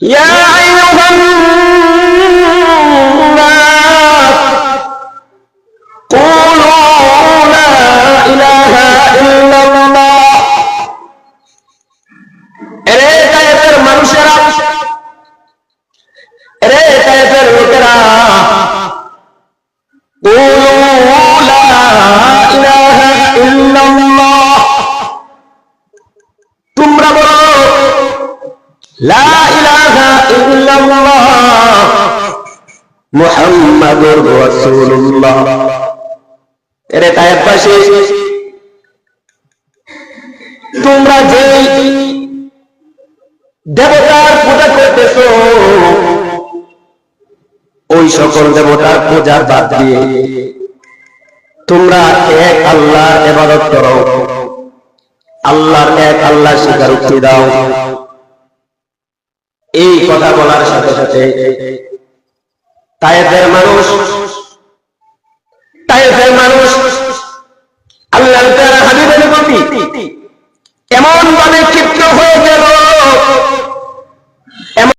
ইয়া আইয়ুহান নাস কুলু লা ইলাহা ইল্লাল্লাহ। এরে তায়েফের মানুষেরা, এরে তায়েফের লোকেরা, কুলু লা ইলাহা ইল্লাল্লাহ, তোমরা বলো লা ইলাহা ইল্লাল্লাহ মুহাম্মাদুর রাসূলুল্লাহ। এরে তায়েফবাসী, তোমরা যে দেবতার পূজা করতেছো, ওই সকল দেবতার পূজা বাদ দিয়ে তোমরা এক আল্লাহর ইবাদত করো, আল্লাহর এক আল্লাহ স্বীকারোক্তি দাও। এই কথা বলার সাথে সাথে তায়েফের মানুষ আল্লাহর প্যারা হাবিবের প্রতি এমন ভাবে